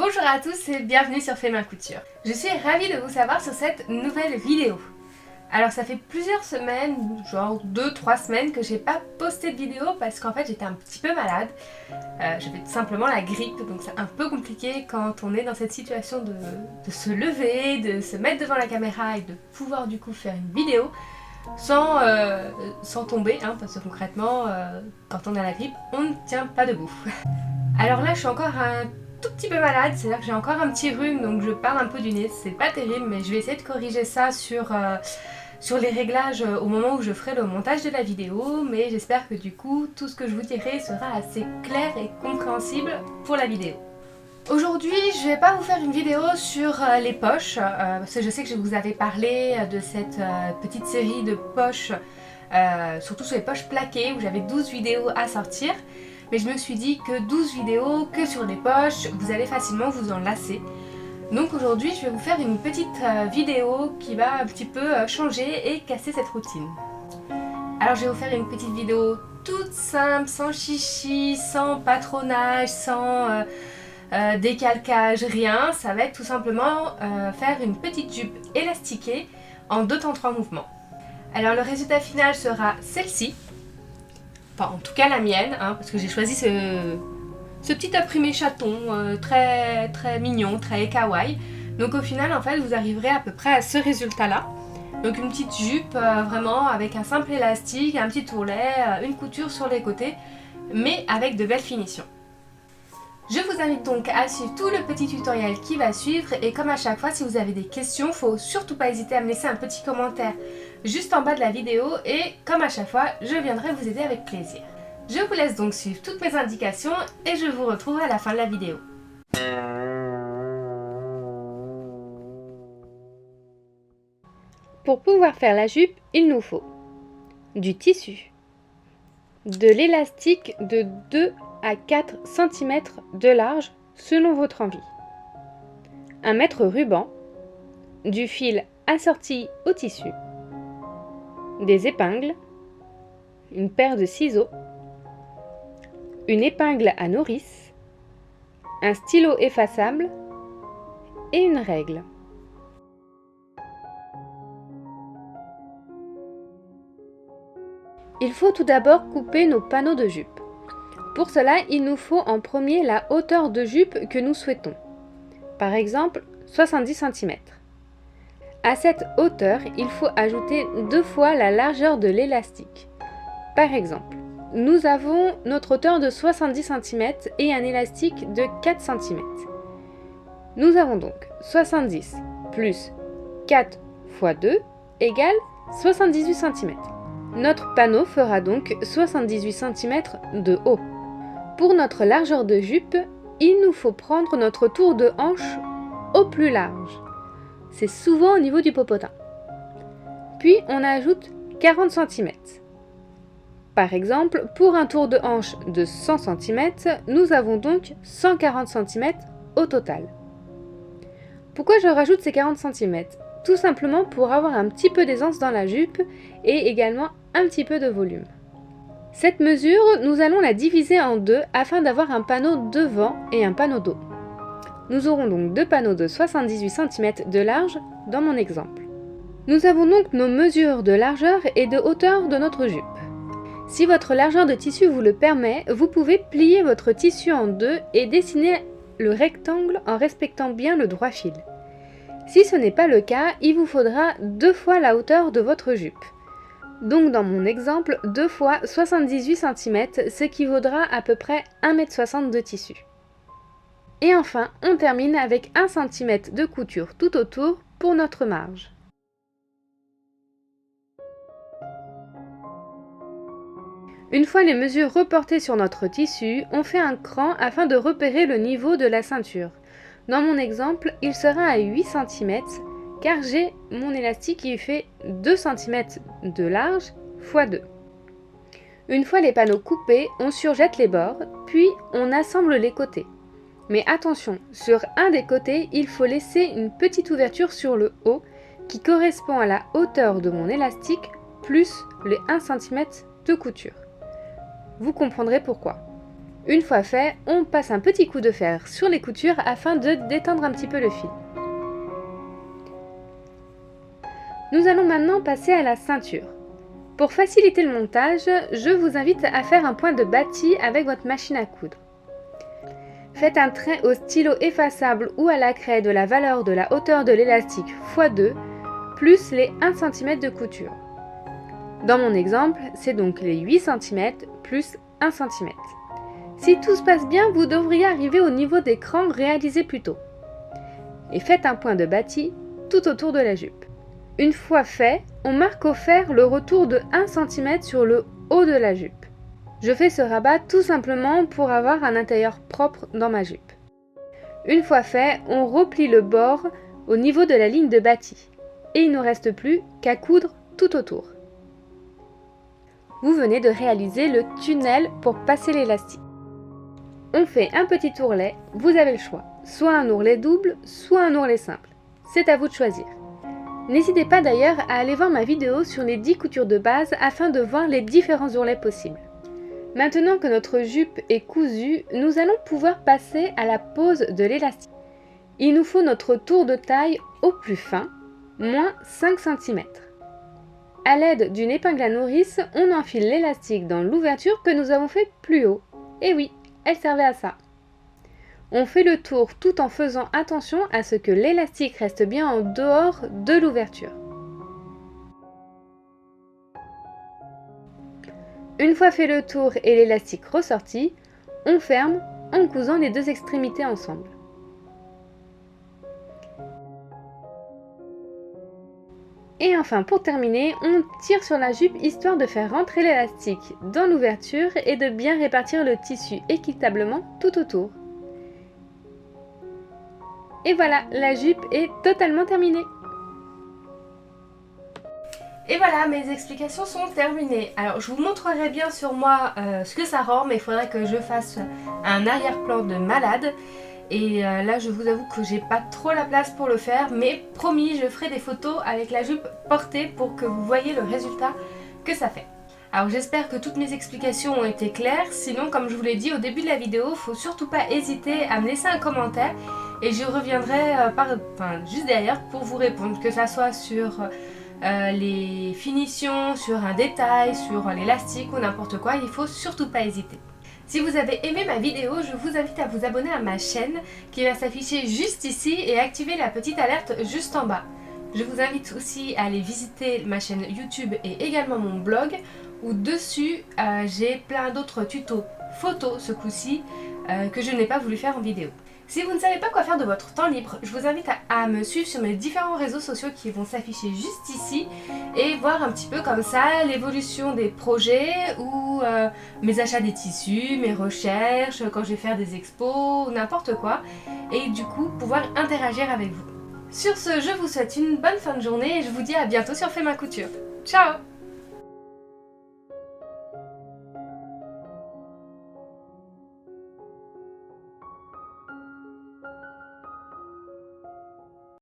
Bonjour à tous et bienvenue sur Fait Main Couture. Je suis ravie de vous savoir sur cette nouvelle vidéo. Alors ça fait plusieurs semaines, genre 2-3 semaines que j'ai pas posté de vidéo parce qu'en fait j'étais un petit peu malade. J'avais tout simplement la grippe, donc c'est un peu compliqué quand on est dans cette situation de se lever, de se mettre devant la caméra et de pouvoir du coup faire une vidéo sans tomber, hein, parce que concrètement quand on a la grippe on ne tient pas debout. Alors là je suis encore un tout petit peu malade, c'est-à-dire que j'ai encore un petit rhume, donc je parle un peu du nez, c'est pas terrible, mais je vais essayer de corriger ça sur les réglages au moment où je ferai le montage de la vidéo, mais j'espère que du coup tout ce que je vous dirai sera assez clair et compréhensible pour la vidéo. Aujourd'hui je vais pas vous faire une vidéo sur les poches, parce que je sais que je vous avais parlé de cette petite série de poches, surtout sur les poches plaquées où j'avais 12 vidéos à sortir. Mais je me suis dit que 12 vidéos que sur les poches, vous allez facilement vous en lasser. Donc aujourd'hui, je vais vous faire une petite vidéo qui va un petit peu changer et casser cette routine. Alors je vais vous faire une petite vidéo toute simple, sans chichi, sans patronage, sans décalcage, rien. Ça va être tout simplement faire une petite jupe élastiquée en 2 temps 3 mouvements. Alors le résultat final sera celle-ci. Enfin, en tout cas la mienne, hein, parce que j'ai choisi ce petit imprimé chaton très mignon, très kawaii. Donc au final, en fait, vous arriverez à peu près à ce résultat-là. Donc une petite jupe vraiment avec un simple élastique, un petit ourlet, une couture sur les côtés, mais avec de belles finitions. Je vous invite donc à suivre tout le petit tutoriel qui va suivre et comme à chaque fois, si vous avez des questions, faut surtout pas hésiter à me laisser un petit commentaire juste en bas de la vidéo et comme à chaque fois, je viendrai vous aider avec plaisir. Je vous laisse donc suivre toutes mes indications et je vous retrouve à la fin de la vidéo. Pour pouvoir faire la jupe, il nous faut du tissu, de l'élastique de 2 à 4 cm de large selon votre envie, un mètre ruban, du fil assorti au tissu, des épingles, une paire de ciseaux, une épingle à nourrice, un stylo effaçable et une règle. Il faut tout d'abord couper nos panneaux de jupe. Pour cela, il nous faut en premier la hauteur de jupe que nous souhaitons. Par exemple, 70 cm. À cette hauteur, il faut ajouter 2 fois la largeur de l'élastique. Par exemple, nous avons notre hauteur de 70 cm et un élastique de 4 cm. Nous avons donc 70 plus 4 fois 2 égale 78 cm. Notre panneau fera donc 78 cm de haut. Pour notre largeur de jupe, il nous faut prendre notre tour de hanche au plus large. C'est souvent au niveau du popotin. Puis on ajoute 40 cm. Par exemple, pour un tour de hanche de 100 cm, nous avons donc 140 cm au total. Pourquoi je rajoute ces 40 cm? Tout simplement pour avoir un petit peu d'aisance dans la jupe et également un petit peu de volume. Cette mesure, nous allons la diviser en 2 afin d'avoir un panneau devant et un panneau dos. Nous aurons donc 2 panneaux de 78 cm de large dans mon exemple. Nous avons donc nos mesures de largeur et de hauteur de notre jupe. Si votre largeur de tissu vous le permet, vous pouvez plier votre tissu en 2 et dessiner le rectangle en respectant bien le droit fil. Si ce n'est pas le cas, il vous faudra 2 fois la hauteur de votre jupe. Donc dans mon exemple, 2 fois 78 cm, ce qui vaudra à peu près 1,60 m de tissu. Et enfin, on termine avec 1 cm de couture tout autour pour notre marge. Une fois les mesures reportées sur notre tissu, on fait un cran afin de repérer le niveau de la ceinture. Dans mon exemple, il sera à 8 cm car j'ai mon élastique qui fait 2 cm de large x 2. Une fois les panneaux coupés, on surjette les bords, puis on assemble les côtés. Mais attention, sur un des côtés, il faut laisser une petite ouverture sur le haut qui correspond à la hauteur de mon élastique plus les 1 cm de couture. Vous comprendrez pourquoi. Une fois fait, on passe un petit coup de fer sur les coutures afin de détendre un petit peu le fil. Nous allons maintenant passer à la ceinture. Pour faciliter le montage, je vous invite à faire un point de bâti avec votre machine à coudre. Faites un trait au stylo effaçable ou à la craie de la valeur de la hauteur de l'élastique x 2 plus les 1 cm de couture. Dans mon exemple, c'est donc les 8 cm plus 1 cm. Si tout se passe bien, vous devriez arriver au niveau des crans réalisés plus tôt. Et faites un point de bâti tout autour de la jupe. Une fois fait, on marque au fer le retour de 1 cm sur le haut de la jupe. Je fais ce rabat tout simplement pour avoir un intérieur propre dans ma jupe. Une fois fait, on replie le bord au niveau de la ligne de bâti. Et il ne nous reste plus qu'à coudre tout autour. Vous venez de réaliser le tunnel pour passer l'élastique. On fait un petit ourlet, vous avez le choix, soit un ourlet double, soit un ourlet simple. C'est à vous de choisir. N'hésitez pas d'ailleurs à aller voir ma vidéo sur les 10 coutures de base afin de voir les différents ourlets possibles. Maintenant que notre jupe est cousue, nous allons pouvoir passer à la pose de l'élastique. Il nous faut notre tour de taille au plus fin, moins 5 cm. A l'aide d'une épingle à nourrice, on enfile l'élastique dans l'ouverture que nous avons fait plus haut. Et oui, elle servait à ça. On fait le tour tout en faisant attention à ce que l'élastique reste bien en dehors de l'ouverture. Une fois fait le tour et l'élastique ressorti, on ferme en cousant les deux extrémités ensemble. Et enfin, pour terminer, on tire sur la jupe histoire de faire rentrer l'élastique dans l'ouverture et de bien répartir le tissu équitablement tout autour. Et voilà, la jupe est totalement terminée. Et voilà, mes explications sont terminées. Alors, je vous montrerai bien sur moi ce que ça rend, mais il faudrait que je fasse un arrière-plan de malade. Et là, je vous avoue que j'ai pas trop la place pour le faire, mais promis, je ferai des photos avec la jupe portée pour que vous voyez le résultat que ça fait. Alors, j'espère que toutes mes explications ont été claires. Sinon, comme je vous l'ai dit au début de la vidéo, il ne faut surtout pas hésiter à me laisser un commentaire. Et je reviendrai juste derrière pour vous répondre, que ça soit sur les finitions, sur un détail, sur l'élastique ou n'importe quoi. Il ne faut surtout pas hésiter. Si vous avez aimé ma vidéo, je vous invite à vous abonner à ma chaîne qui va s'afficher juste ici et activer la petite alerte juste en bas. Je vous invite aussi à aller visiter ma chaîne YouTube et également mon blog où dessus j'ai plein d'autres tutos photos ce coup-ci que je n'ai pas voulu faire en vidéo. Si vous ne savez pas quoi faire de votre temps libre, je vous invite à me suivre sur mes différents réseaux sociaux qui vont s'afficher juste ici et voir un petit peu comme ça l'évolution des projets ou mes achats des tissus, mes recherches, quand je vais faire des expos, n'importe quoi, et du coup pouvoir interagir avec vous. Sur ce, je vous souhaite une bonne fin de journée et je vous dis à bientôt sur Fais ma couture. Ciao!